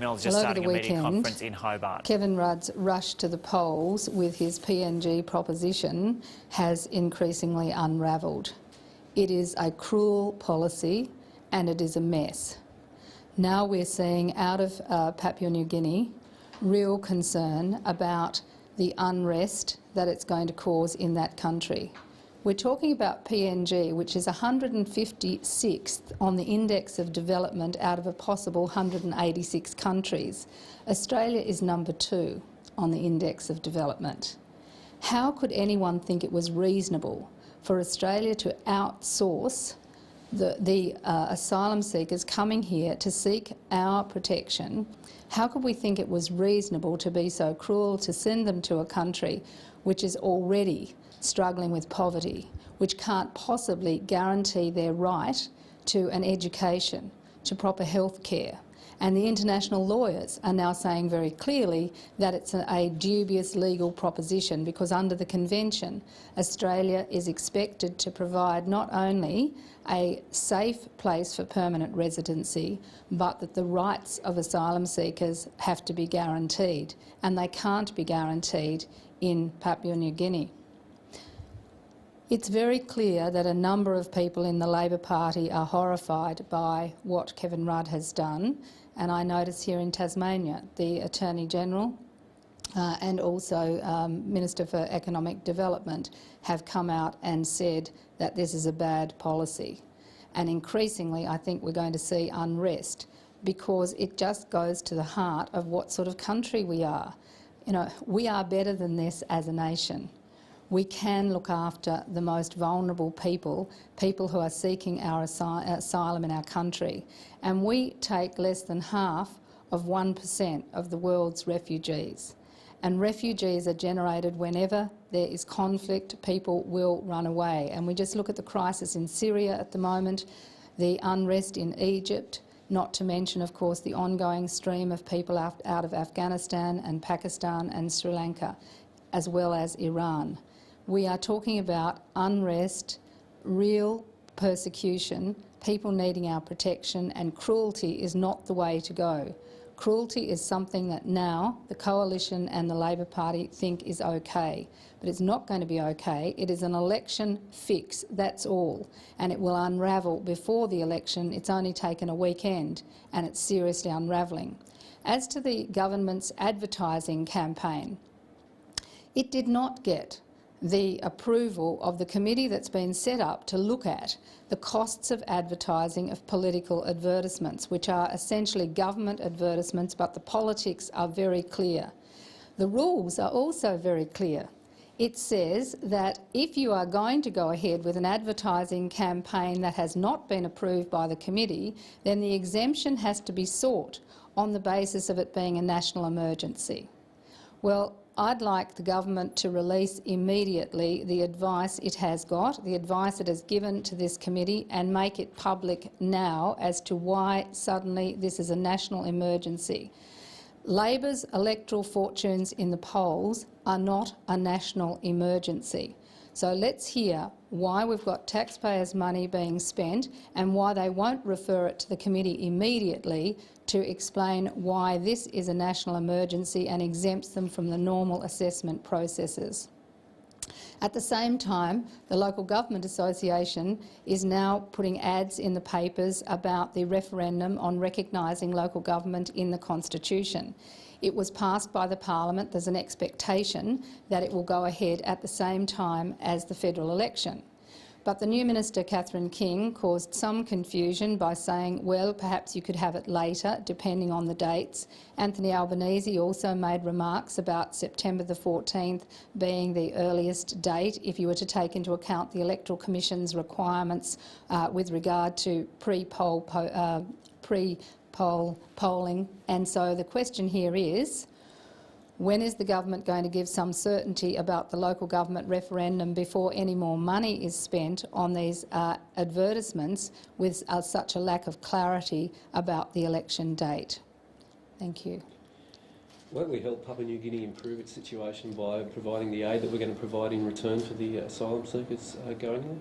Milne's just starting a media conference in Hobart. Kevin Rudd's rush to the polls with his PNG proposition has increasingly unravelled. It is a cruel policy and it is a mess. Now we're seeing out of Papua New Guinea real concern about the unrest that it's going to cause in that country. We're talking about PNG, which is 156th on the index of development out of a possible 186 countries. Australia is number 2 on the index of development. How could anyone think it was reasonable for Australia to outsource the asylum seekers coming here to seek our protection? How could we think it was reasonable to be so cruel to send them to a country which is already struggling with poverty, which can't possibly guarantee their right to an education, to proper health care? And the international lawyers are now saying very clearly that it's a dubious legal proposition, because under the Convention, Australia is expected to provide not only a safe place for permanent residency, but that the rights of asylum seekers have to be guaranteed, and they can't be guaranteed in Papua New Guinea. It's very clear that a number of people in the Labor Party are horrified by what Kevin Rudd has done, and I notice here in Tasmania the Attorney-General and also Minister for Economic Development have come out and said that this is a bad policy. And increasingly I think we're going to see unrest, because it just goes to the heart of what sort of country we are. You know, we are better than this as a nation. We can look after the most vulnerable people, people who are seeking our asylum in our country. And we take less than half of 1% of the world's refugees. And refugees are generated whenever there is conflict. People will run away. And we just look at the crisis in Syria at the moment, the unrest in Egypt, not to mention, of course, the ongoing stream of people out of Afghanistan and Pakistan and Sri Lanka, as well as Iran. We are talking about unrest, real persecution, people needing our protection, and cruelty is not the way to go. Cruelty is something that now the Coalition and the Labor Party think is okay, but it's not going to be okay. It is an election fix, that's all, and it will unravel before the election. It's only taken a weekend and it's seriously unravelling. As to the government's advertising campaign, it did not get the approval of the committee that's been set up to look at the costs of advertising of political advertisements, which are essentially government advertisements, but the politics are very clear. The rules are also very clear. It says that if you are going to go ahead with an advertising campaign that has not been approved by the committee, then the exemption has to be sought on the basis of it being a national emergency. Well, I'd like the government to release immediately the advice it has got, the advice it has given to this committee, and make it public now as to why suddenly this is a national emergency. Labor's electoral fortunes in the polls are not a national emergency. So let's hear why we've got taxpayers' money being spent and why they won't refer it to the committee immediately to explain why this is a national emergency and exempts them from the normal assessment processes. At the same time, the Local Government Association is now putting ads in the papers about the referendum on recognising local government in the Constitution. It was passed by the Parliament. There's an expectation that it will go ahead at the same time as the federal election. But the new Minister, Catherine King, caused some confusion by saying, well, perhaps you could have it later, depending on the dates. Anthony Albanese also made remarks about September the 14th being the earliest date if you were to take into account the Electoral Commission's requirements with regard to pre-poll polling. And so the question here is, when is the government going to give some certainty about the local government referendum before any more money is spent on these advertisements with such a lack of clarity about the election date? Thank you. Won't we help Papua New Guinea improve its situation by providing the aid that we're going to provide in return for the asylum seekers going there?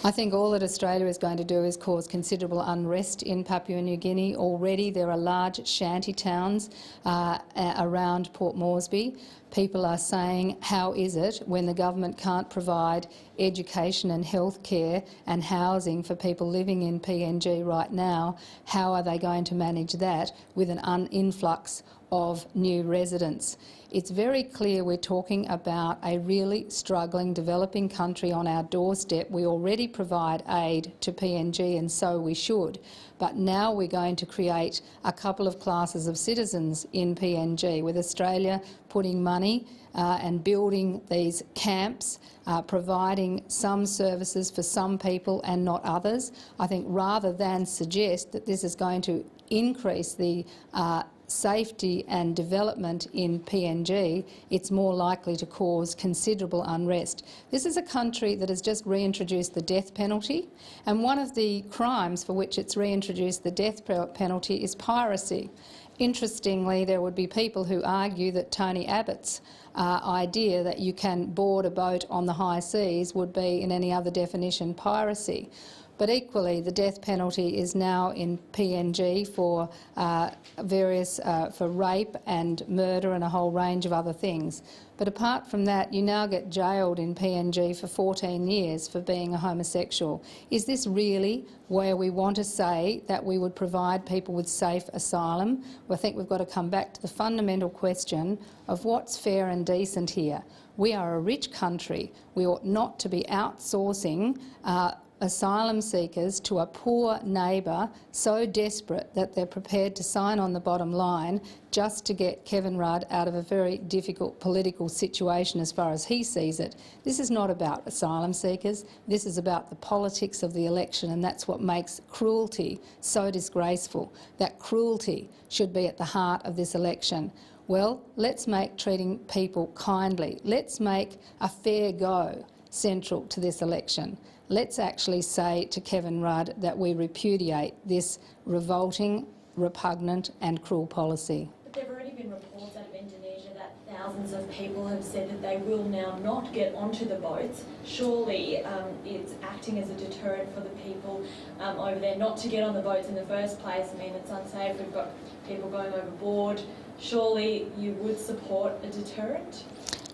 I think all that Australia is going to do is cause considerable unrest in Papua New Guinea. Already there are large shanty towns around Port Moresby. People are saying, how is it when the government can't provide education and health care and housing for people living in PNG right now? How are they going to manage that with an influx of new residents? It's very clear we're talking about a really struggling, developing country on our doorstep. We already provide aid to PNG, and so we should. But now we're going to create a couple of classes of citizens in PNG, with Australia putting money and building these camps, providing some services for some people and not others. I think rather than suggest that this is going to increase the safety and development in PNG, it's more likely to cause considerable unrest. This is a country that has just reintroduced the death penalty, and one of the crimes for which it's reintroduced the death penalty is piracy. Interestingly, there would be people who argue that Tony Abbott's idea that you can board a boat on the high seas would be, in any other definition, piracy. But equally, the death penalty is now in PNG for for rape and murder and a whole range of other things. But apart from that, you now get jailed in PNG for 14 years for being a homosexual. Is this really where we want to say that we would provide people with safe asylum? Well, I think we've got to come back to the fundamental question of what's fair and decent here. We are a rich country. We ought not to be outsourcing asylum seekers to a poor neighbour so desperate that they're prepared to sign on the bottom line just to get Kevin Rudd out of a very difficult political situation as far as he sees it. This is not about asylum seekers. This is about the politics of the election, and that's what makes cruelty so disgraceful. That cruelty should be at the heart of this election. Well, let's make treating people kindly. Let's make a fair go central to this election. Let's actually say to Kevin Rudd that we repudiate this revolting, repugnant and cruel policy. But there have already been reports out of Indonesia that thousands of people have said that they will now not get onto the boats. Surely it's acting as a deterrent for the people over there not to get on the boats in the first place. I mean, it's unsafe. We've got people going overboard. Surely you would support a deterrent?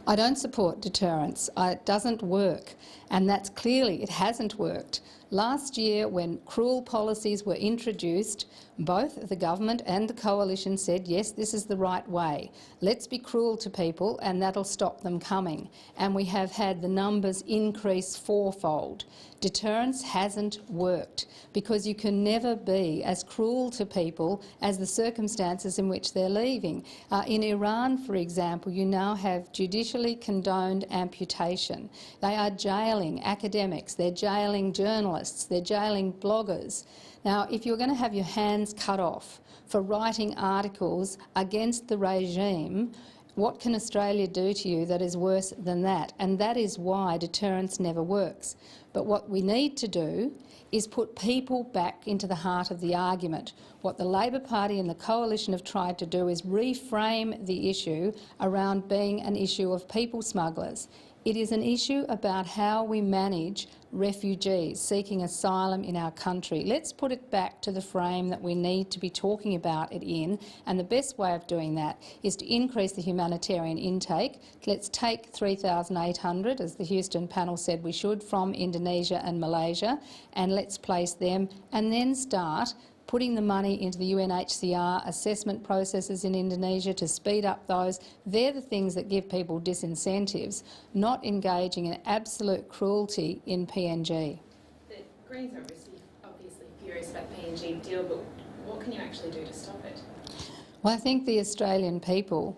I don't support deterrence. It doesn't work, and that's clearly, it hasn't worked. Last year, when cruel policies were introduced, both the government and the coalition said, yes, this is the right way. Let's be cruel to people and that'll stop them coming. And we have had the numbers increase fourfold. Deterrence hasn't worked because you can never be as cruel to people as the circumstances in which they're leaving. In Iran, for example, you now have judicially condoned amputation. They are jailing academics, they're jailing journalists, they're jailing bloggers. Now, if you're going to have your hands cut off for writing articles against the regime, what can Australia do to you that is worse than that? And that is why deterrence never works. But what we need to do is put people back into the heart of the argument. What the Labor Party and the Coalition have tried to do is reframe the issue around being an issue of people smugglers. It is an issue about how we manage refugees seeking asylum in our country. Let's put it back to the frame that we need to be talking about it in, and the best way of doing that is to increase the humanitarian intake. Let's take 3,800, as the Houston panel said we should, from Indonesia and Malaysia, and let's place them, and then start putting the money into the UNHCR assessment processes in Indonesia to speed up those. They're the things that give people disincentives, not engaging in absolute cruelty in PNG. The Greens are obviously furious about the PNG deal, but what can you actually do to stop it? Well, I think the Australian people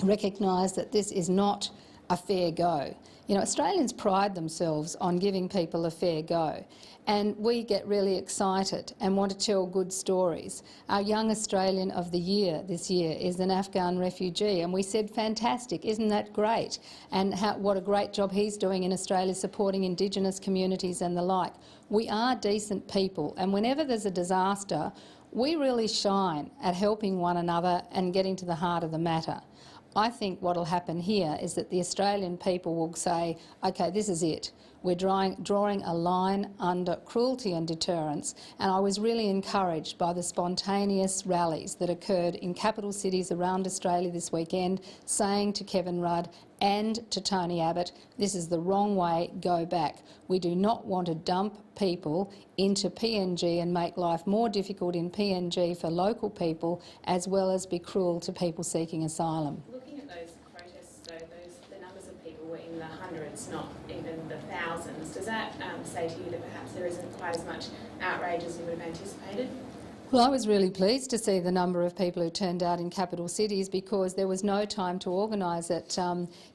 recognise that this is not a fair go. You know, Australians pride themselves on giving people a fair go, and we get really excited and want to tell good stories. Our Young Australian of the Year this year is an Afghan refugee, and we said, fantastic, isn't that great? And what a great job he's doing in Australia supporting Indigenous communities and the like. We are decent people, and whenever there's a disaster, we really shine at helping one another and getting to the heart of the matter. I think what will happen here is that the Australian people will say, OK, this is it. We're drawing a line under cruelty and deterrence, and I was really encouraged by the spontaneous rallies that occurred in capital cities around Australia this weekend, saying to Kevin Rudd and to Tony Abbott, this is the wrong way, go back. We do not want to dump people into PNG and make life more difficult in PNG for local people, as well as be cruel to people seeking asylum. Looking at those protests, though, the numbers of people were in the hundreds, not even the thousands. Does that say to you that perhaps there isn't quite as much outrage as you would have anticipated? Well, I was really pleased to see the number of people who turned out in capital cities, because there was no time to organise it.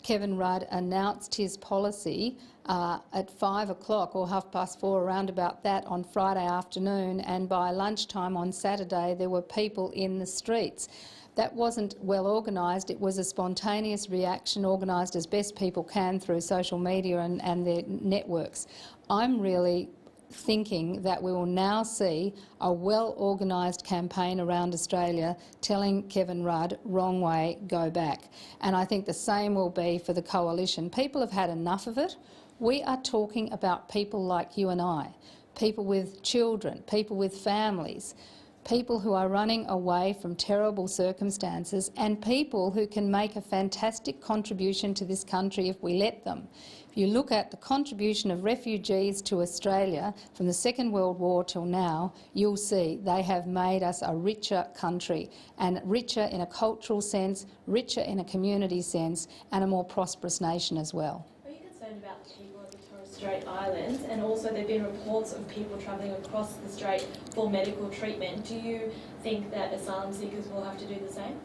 Kevin Rudd announced his policy at 5 o'clock or 4:30, around about that, on Friday afternoon, and by lunchtime on Saturday there were people in the streets. That wasn't well organised. It was a spontaneous reaction organised as best people can through social media and their networks. I'm really thinking that we will now see a well-organised campaign around Australia telling Kevin Rudd, wrong way, go back. And I think the same will be for the coalition. People have had enough of it. We are talking about people like you and I, people with children, people with families, people who are running away from terrible circumstances, and people who can make a fantastic contribution to this country if we let them. If you look at the contribution of refugees to Australia from the Second World War till now, you'll see they have made us a richer country, and richer in a cultural sense, richer in a community sense, and a more prosperous nation as well. Are you concerned about the people of the Torres Strait Islands? And also there have been reports of people travelling across the strait for medical treatment. Do you think that asylum seekers will have to do the same?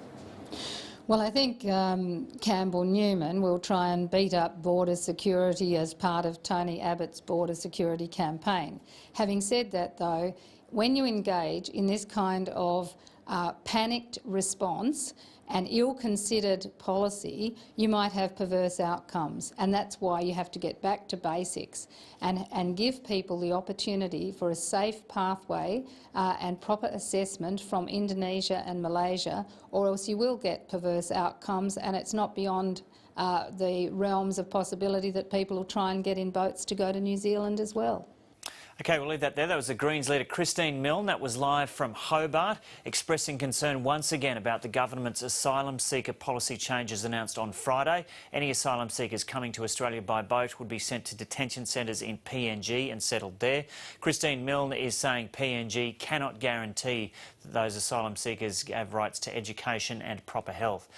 Well, I think Campbell Newman will try and beat up border security as part of Tony Abbott's border security campaign. Having said that, though, when you engage in this kind of panicked response and ill-considered policy, you might have perverse outcomes, and that's why you have to get back to basics and give people the opportunity for a safe pathway and proper assessment from Indonesia and Malaysia, or else you will get perverse outcomes, and it's not beyond the realms of possibility that people will try and get in boats to go to New Zealand as well. OK, we'll leave that there. That was the Greens leader Christine Milne. That was live from Hobart, expressing concern once again about the government's asylum seeker policy changes announced on Friday. Any asylum seekers coming to Australia by boat would be sent to detention centres in PNG and settled there. Christine Milne is saying PNG cannot guarantee that those asylum seekers have rights to education and proper health.